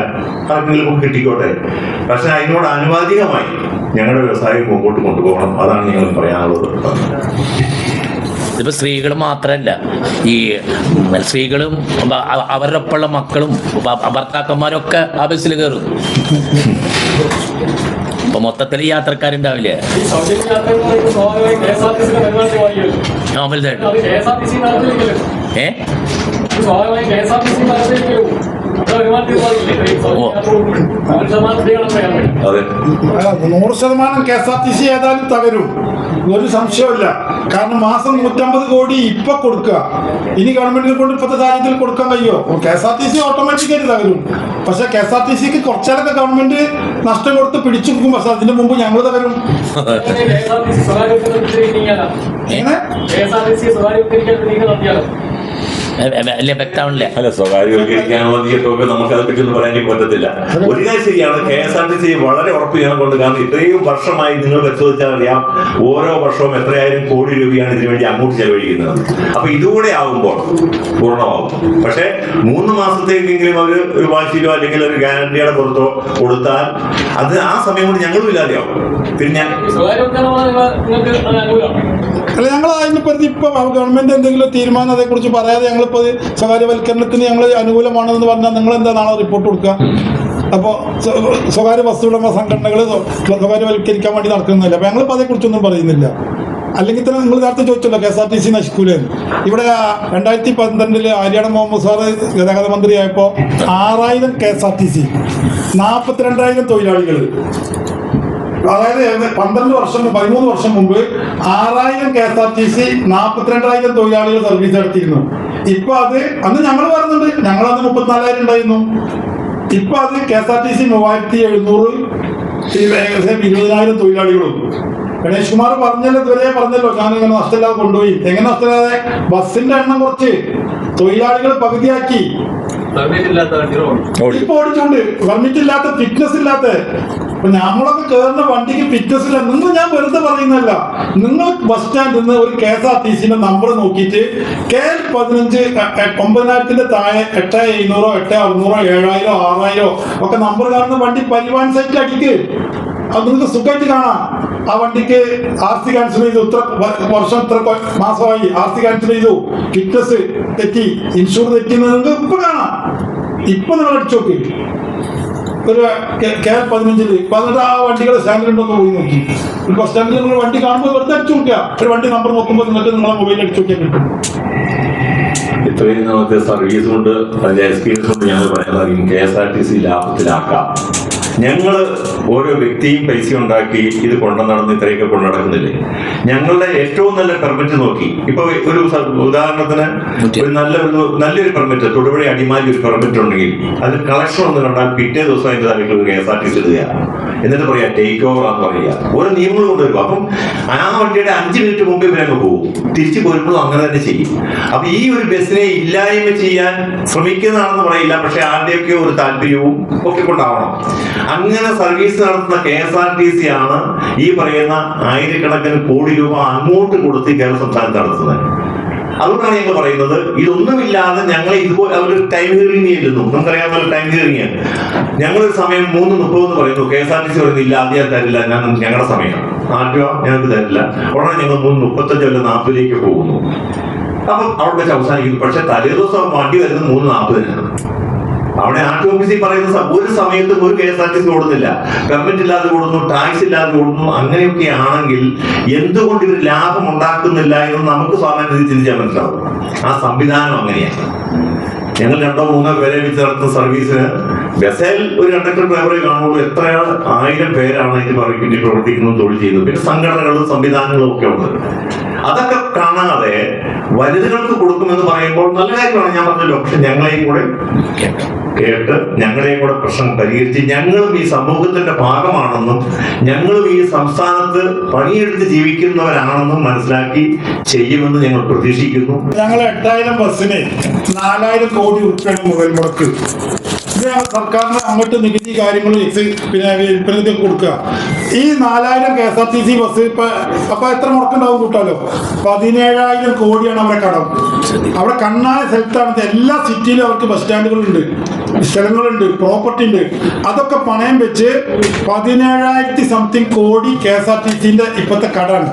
ആർക്കെങ്കിലും കിട്ടിക്കോട്ടെ, പക്ഷെ അതിനോട് ആനുപാതികമായി ഞങ്ങളുടെ വ്യവസായം മുമ്പോട്ട് കൊണ്ടുപോകണം. അതാണ് ഞങ്ങൾ പറയാനുള്ളത്. ഇതിപ്പോ സ്ത്രീകൾ മാത്രല്ല, ഈ സ്ത്രീകളും അവരുടെ ഒപ്പമുള്ള മക്കളും ഭർത്താക്കന്മാരൊക്കെ ആ ബസ്സിൽ കയറും. അപ്പൊ മൊത്തത്തിൽ യാത്രക്കാരുണ്ടാവില്ലേ? KSRTC ഏതായാലും തകരും, ഒരു സംശയമില്ല. കാരണം മാസം 150 കോടി ഇപ്പൊ കൊടുക്കുക. ഇനി ഗവൺമെന്റിനെ കൊണ്ട് ഇപ്പോഴത്തെ സാഹചര്യത്തിൽ കൊടുക്കാൻ കഴിയുമോ? KSRTC ഓട്ടോമാറ്റിക്കായിട്ട് തകരും. പക്ഷെ KSRTCക്ക് കുറച്ചാലൊക്കെ ഗവൺമെന്റ് നഷ്ടം കൊടുത്ത് പിടിച്ചു കൊടുക്കും. പക്ഷെ അതിന്റെ മുമ്പ് ഞങ്ങൾ തകരും. വ്യക്തമാണില്ല. അല്ല, സ്വകാര്യവൽക്കരിക്കാനുള്ള നീക്കമൊക്കെ നമുക്ക് അതിനെ പറ്റി ഒന്നും പറയാൻ പറ്റത്തില്ല. ഒരു കാര്യം ശരിയാണ്, KSRTC വളരെ ഉറപ്പ് ചെയ്യണം കൊണ്ട്. കാരണം ഇത്രയും വർഷമായി നിങ്ങൾ പരിശോധിച്ചാൽ അറിയാം, ഓരോ വർഷവും എത്രയായിരം കോടി രൂപയാണ് ഇതിനു വേണ്ടി അങ്ങോട്ട് ചെലവഴിക്കുന്നത്. അപ്പൊ ഇതുകൂടെ ആവുമ്പോൾ പൂർണ്ണമാവും. പക്ഷെ 3 മാസത്തേക്കെങ്കിലും അവർ ഒരു വാശിയിലോ അല്ലെങ്കിൽ ഒരു ഗ്യാരണ്ടിയുടെ പുറത്തോ കൊടുത്താൽ അത് ആ സമയം കൊണ്ട് ഞങ്ങളും ഇല്ലാതെയാവും. പിന്നെ അല്ല, ഞങ്ങൾ അതിനെപ്പറ്റി ഇപ്പൊ ഗവൺമെന്റ് എന്തെങ്കിലും തീരുമാനം അതേക്കുറിച്ച് പറയാതെ ഞങ്ങളിപ്പോ സ്വകാര്യവൽക്കരണത്തിന് ഞങ്ങൾ അനുകൂലമാണെന്ന് പറഞ്ഞാൽ നിങ്ങൾ എന്താ നാളെ റിപ്പോർട്ട് കൊടുക്കുക? അപ്പോൾ സ്വകാര്യ വസ്തുടമ സംഘടനകൾ സ്വകാര്യവൽക്കരിക്കാൻ വേണ്ടി നടക്കുന്നില്ല. അപ്പൊ ഞങ്ങളിപ്പോൾ അതേക്കുറിച്ചൊന്നും പറയുന്നില്ല. അല്ലെങ്കിൽ തന്നെ നിങ്ങൾ നേരത്തെ ചോദിച്ചല്ലോ KSRTC നശിക്കൂലെന്ന്. ഇവിടെ 2012 ആര്യാടൻ മുഹമ്മദ് സാറ് ഗതാഗത മന്ത്രിയായപ്പോൾ 6000 KSRTC, 42,000 തൊഴിലാളികൾ. അതായത് 13 വർഷം മുമ്പ് 6000 KSRTC, 42,000 തൊഴിലാളികൾ സർവീസ് നടത്തിയിരുന്നു. ഇപ്പൊ അത് അന്ന് ഞങ്ങൾ പറയുന്നുണ്ട്, ഞങ്ങളന്ന് 34,000 ഉണ്ടായിരുന്നു. ഇപ്പൊ അത് KSRTC 3700, ഏകദേശം 20,000 തൊഴിലാളികളും. ഗണേഷ് കുമാർ ഇതുവരെ പറഞ്ഞല്ലോ, ഞാനിങ്ങനെ നഷ്ടമില്ലാതെ കൊണ്ടുപോയി. എങ്ങനെ നഷ്ടമില്ലാതെ? ബസ്സിന്റെ എണ്ണം കുറച്ച്, തൊഴിലാളികൾ പകുതിയാക്കി. ഇപ്പൊ ഓടിച്ചുകൊണ്ട് പെർമിറ്റ് ഇല്ലാത്ത, ഫിറ്റ്നസ് ഇല്ലാത്ത. അപ്പൊ നമ്മളൊക്കെ കയറുന്ന വണ്ടിക്ക് ഫിറ്റ്നസ് ഇല്ല. നിങ്ങൾ, ഞാൻ വെറുതെ പറയുന്നല്ല, നിങ്ങൾ ബസ് സ്റ്റാൻഡിൽ നിന്ന് ഒരു KSRTCന്റെ നമ്പർ നോക്കിയിട്ട് KL15 9,000 താഴെ 8,700, 8,600, 7,000, 6,000 ഒക്കെ നമ്പർ കാണുന്ന വണ്ടി പരിവാഹൻ സൈറ്റിൽ അടിക്ക്. അത് നിങ്ങൾക്ക് സുഖമായിട്ട് കാണാം. ആ വണ്ടിക്ക് RC ക്യാൻസൽ ചെയ്തു, ഇത്ര വർഷം ഇത്ര മാസമായി RC ക്യാൻസൽ ചെയ്തു, ഫിറ്റ്നസ് തെറ്റി, ഇൻഷുർ തെറ്റിന്ന് നിങ്ങൾക്ക് ഇപ്പൊ കാണാം. ഇപ്പൊ നിങ്ങൾ അടിച്ചു നോക്ക് ഒരു KL15 എന്നിട്ട് ആ വണ്ടികൾ സ്റ്റാൻഡിലുണ്ടോന്ന് പോയി നോക്കി. ഒരു ബസ് സ്റ്റാൻഡിൽ നിങ്ങൾ വണ്ടി കാണുമ്പോൾ വെറുതെ അടിച്ചു നോക്കുക. ഒരു വണ്ടി നമ്പർ നോക്കുമ്പോൾ നിങ്ങൾക്ക് നിങ്ങളെ മൊബൈലിൽ അടിച്ചു നോക്കിയാൽ കിട്ടും. ഇത്രയും നാളത്തെ സർവീസ് കൊണ്ട്, അതിന്റെ എക്സ്പീരിയൻസ് കൊണ്ട് ഞങ്ങൾ പറയുന്നത് KSRTC ലാഭത്തിലാക്കാം. ഞങ്ങൾ ഓരോ വ്യക്തിയും പൈസ ഉണ്ടാക്കി ഇത് നടന്ന് ഇത്രയൊക്കെ കൊണ്ടു നടക്കുന്നില്ലേ? ഞങ്ങളുടെ ഏറ്റവും നല്ല പെർമിറ്റ് നോക്കി. ഇപ്പൊ ഒരു ഉദാഹരണത്തിന് ഒരു നല്ലൊരു പെർമിറ്റ്, തൊടുപുഴ അടിമാലി ഒരു പെർമിറ്റ് ഉണ്ടെങ്കിൽ അതിന് കളക്ഷൻ ഒന്ന് കണ്ടാൽ പിറ്റേ ദിവസം അതിന്റെ തലത്തിൽ KSRTC ഇടുക, എന്നിട്ട് പറയാ ടേക്ക് ഓവർ ആണെന്ന് പറയുക. ഓരോ നിയമങ്ങൾ കൊണ്ടുവരും. അപ്പം ആ വണ്ടിയുടെ 5 മിനിറ്റ് മുമ്പേ ഇവരങ്ങ് പോകും. തിരിച്ചു പോരുമ്പോഴും അങ്ങനെ തന്നെ ചെയ്യും. അപ്പൊ ഈ ഒരു ബസ്സിനെ ഇല്ലായ്മ ചെയ്യാൻ ശ്രമിക്കുന്നതാണെന്ന് പറയില്ല, പക്ഷെ ആരുടെയൊക്കെ ഒരു താല്പര്യവും ഒക്കെ കൊണ്ടാവണം. അങ്ങനെ സർവീസ് നടത്തുന്ന KSRTC ആണ് ഈ പറയുന്ന ആയിരക്കണക്കിന് കോടി രൂപ അങ്ങോട്ട് കൊടുത്ത് കേരള സംസ്ഥാനത്ത് നടത്തുന്നത്. അതുകൊണ്ടാണ് ഞങ്ങൾ പറയുന്നത്, ഇതൊന്നുമില്ലാതെ ഞങ്ങൾ ഇതുപോലെ അവര് ടൈം ഹിയറിംഗ് ചെയ്യുന്നു. നമുക്കറിയാവുന്ന ടൈം ഹിയറിംഗ് ഞങ്ങളൊരു സമയം 3:30 എന്ന് പറയുന്നു. KSRTC പറയുന്നത് ഇല്ല, ആദ്യം തരില്ല, ഞങ്ങളുടെ സമയം ആദ്യം ഞങ്ങൾക്ക് തരില്ല. ഉടനെ ഞങ്ങൾ 3:35 അല്ല 40 പോകുന്നു. അപ്പം അവിടെ വെച്ച് അവസാനിക്കുന്നു. പക്ഷെ തലേ ദിവസം വണ്ടി വരുന്നത് 3:40. അവിടെ RTO പറയുന്ന ഒരു സമയത്തും ഒരു KSRTC ഓടുന്നില്ല. പെർമിറ്റ് ഇല്ലാതെ ഓടുന്നു, ടാക്സ് ഇല്ലാതെ ഓടുന്നു. അങ്ങനെയൊക്കെ ആണെങ്കിൽ എന്തുകൊണ്ട് ഇവർ ലാഭം ഉണ്ടാക്കുന്നില്ല എന്ന് നമുക്ക് സ്വാഭാവിക ചിന്തിച്ചാൽ മനസ്സിലാവും. ആ സംവിധാനം അങ്ങനെയാണ്. ഞങ്ങൾ 2-3 പേരെ വെച്ച് നടത്തുന്ന സർവീസിന് ബസ്സിൽ ഒരു കണ്ടക്ടർ ഡ്രൈവറെ കാണുമ്പോൾ എത്ര 1000 പേരാണ് ഇതിന് വേണ്ടി പ്രവർത്തിക്കുന്നത്, തൊഴിൽ ചെയ്യുന്നത്. പിന്നെ സംഘടനകളും സംവിധാനങ്ങളും ഒക്കെ ഉണ്ട്. അതൊക്കെ കാണാതെ വനിതകൾക്ക് കൊടുക്കുമെന്ന് പറയുമ്പോൾ നല്ല കാര്യമാണ്, ഞാൻ പറഞ്ഞല്ലോ. പക്ഷെ ഞങ്ങളെയും കൂടെ കേട്ട് ഞങ്ങളെയും കൂടെ പ്രശ്നം പരിഹരിച്ച് ഞങ്ങളും ഈ സമൂഹത്തിന്റെ ഭാഗമാണെന്നും ഞങ്ങളും ഈ സംസ്ഥാനത്ത് പണിയെടുത്ത് ജീവിക്കുന്നവരാണെന്നും മനസ്സിലാക്കി ചെയ്യുമെന്ന് ഞങ്ങൾ പ്രതീക്ഷിക്കുന്നു. ഞങ്ങൾ 8000 ബസ്സിന് 4000 കോടി രൂപയാണ് മുതൽ മുടക്ക്. ഇത് ഞങ്ങൾ സർക്കാരിന് അങ്ങോട്ട് നികുതി കാര്യങ്ങളും പിന്നെ വിൽപ്പനയ്ക്ക് കൊടുക്കുക. ഈ 4000 KSRTC ബസ് അപ്പൊ എത്ര മുടക്കുണ്ടാവും കൂട്ടാലോ? 17,000 കോടിയാണ് അവരുടെ കടം. അവിടെ കണ്ണായ സ്ഥലത്താണ്. എല്ലാ സിറ്റിയിലും അവർക്ക് ബസ് സ്റ്റാൻഡുകളുണ്ട്, സ്ഥലങ്ങളുണ്ട്, പ്രോപ്പർട്ടി ഉണ്ട്. അതൊക്കെ പണയം വെച്ച് 17,000 സംതിങ് കോടി KSRTCന്റെ ഇപ്പോഴത്തെ കടാണ്.